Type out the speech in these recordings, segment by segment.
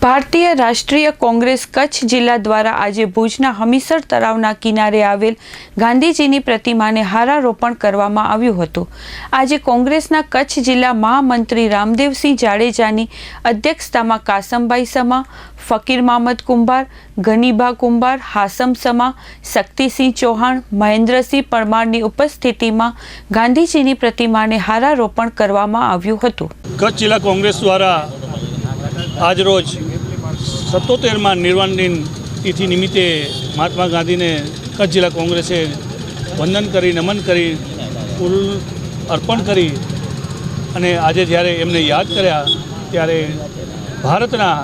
ભારતીય રાષ્ટ્રીય કોંગ્રેસ કચ્છ જિલ્લા દ્વારા આજે ભુજના હમીસર તળાવના કિનારે આવેલ ગાંધીજીની પ્રતિમાને હારારોપણ કરવામાં આવ્યું હતું। આજે કોંગ્રેસના કચ્છ જિલ્લા મહામંત્રી રામદેવસિંહ જાડેજાની અધ્યક્ષતામાં કાસમભાઈ સમા, ફકીર મામદ કુંભાર, ગનીબા કુંભાર, હાસમ સમા, શક્તિસિંહ ચૌહાણ, મહેન્દ્રસિંહ પરમારની ઉપસ્થિતિમાં ગાંધીજીની પ્રતિમાને હારારોપણ કરવામાં આવ્યું હતું। કચ્છ જિલ્લા કોંગ્રેસ દ્વારા આજરોજ 77માં નિર્વાણ દિન તિથિ નિમિત્તે મહાત્મા ગાંધીને કચ્છ જિલ્લા કોંગ્રેસે વંદન કરી, નમન કરી, ફૂલ અર્પણ કરી અને આજે જ્યારે એમને યાદ કર્યા ત્યારે ભારતના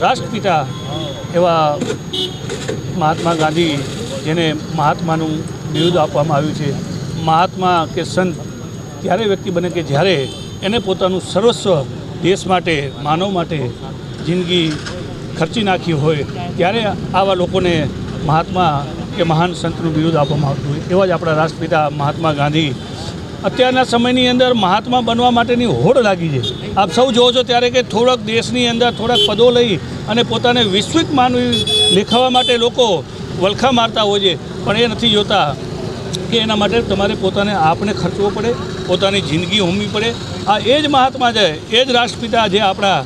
રાષ્ટ્રપિતા એવા મહાત્મા ગાંધી, જેને મહાત્માનું બિરુદ આપવામાં આવ્યું છે, મહાત્મા કે સંત ત્યારે વ્યક્તિ બને કે જ્યારે એને પોતાનું સર્વસ્વ દેશ માટે, માનવ માટે જિંદગી ખર્ચી નાખી હોય, ત્યારે આવા લોકોને મહાત્મા કે મહાન સંતનું બિરુદ આપવામાં આવતું હોય। એવા જ આપણા રાષ્ટ્રપિતા મહાત્મા ગાંધી અત્યારના સમયની અંદર મહાત્મા બનવા માટેની હોડ લાગી છે। આપ સૌ જોવો છો ત્યારે કે થોડાક દેશની અંદર થોડાક પદો લઈ અને પોતાને વૈશ્વિક માનવી દેખાવા માટે લોકો વલખા મારતા હોય છે, પણ એ નથી જોતા કે એના માટે તમારે પોતાને આપને ખર્ચવો પડે, પોતાની જિંદગી હોમવી પડે। આ એ જ મહાત્મા છે, એ જ રાષ્ટ્રપિતા જે આપણા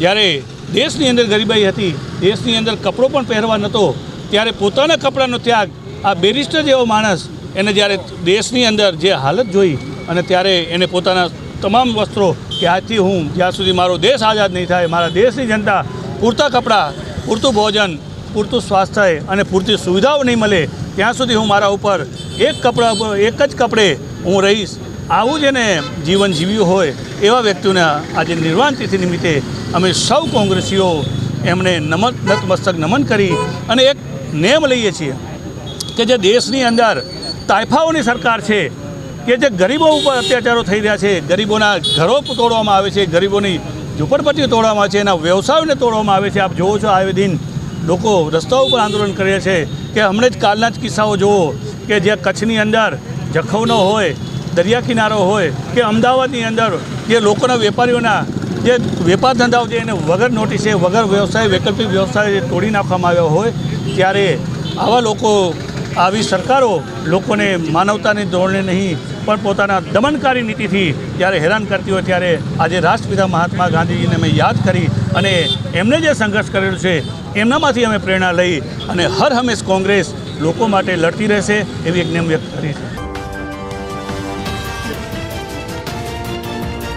જ્યારે દેશની અંદર ગરીબાઈ હતી, દેશની અંદર કપડો પણ પહેરવા નહોતો, ત્યારે પોતાના કપડાનો ત્યાગ આ બેરિસ્ટર જેવો માણસ એને જ્યારે દેશની અંદર જે હાલત જોઈ અને ત્યારે એને પોતાના તમામ વસ્ત્રો કે આજથી હું જ્યાં સુધી મારો દેશ આઝાદ નહીં થાય, મારા દેશની જનતા પૂરતા કપડાં, પૂરતું ભોજન, પૂરતું સ્વાસ્થ્ય અને પૂરતી સુવિધાઓ નહીં મળે ત્યાં સુધી હું મારા ઉપર એક જ કપડે હું રહીશ, આવું જેને જીવન જીવ્યું હોય એવા વ્યક્તિઓના આજે નિર્વાણ તિથિ નિમિત્તે અમે સૌ કોંગ્રેસીઓ એમને નતમસ્તક નમન કરી અને એક નેમ લઈએ છીએ કે જે દેશની અંદર તાઇફાઓની સરકાર છે કે જે ગરીબો ઉપર અત્યાચારો થઈ રહ્યા છે, ગરીબોના ઘરો તોડવામાં આવે છે, ગરીબોની ઝૂંપડપટ્ટીઓ તોડવામાં આવે છે, એના વ્યવસાયોને તોડવામાં આવે છે। આપ જોવો છો આવે દિન લોકો રસ્તાઓ ઉપર આંદોલન કરે છે કે હમણાં જ કાલના જ કિસ્સાઓ જુઓ કે જે કચ્છની અંદર જખૌનો હોય, દરિયા કિનારો હોય કે અમદાવાદની અંદર જે લોકોના વેપારીઓના જે વેપાર ધંધાઓ છે એને વગર નોટિસે, વગર વ્યવસાય, વૈકલ્પિક વ્યવસાય તોડી નાખવામાં આવ્યા હોય, ત્યારે આવા લોકો, આવી સરકારો લોકોને માનવતાની ધોરણે નહીં પણ પોતાના દમનકારી નીતિથી જ્યારે હેરાન કરતી હોય, ત્યારે આજે રાષ્ટ્રપિતા મહાત્મા ગાંધીજીને અમે યાદ કરી અને એમને જે સંઘર્ષ કરેલો છે એમનામાંથી અમે પ્રેરણા લઈ અને હર હંમેશ કોંગ્રેસ લોકો માટે લડતી રહેશે એવી એક નેમ વ્યક્ત કરી છે।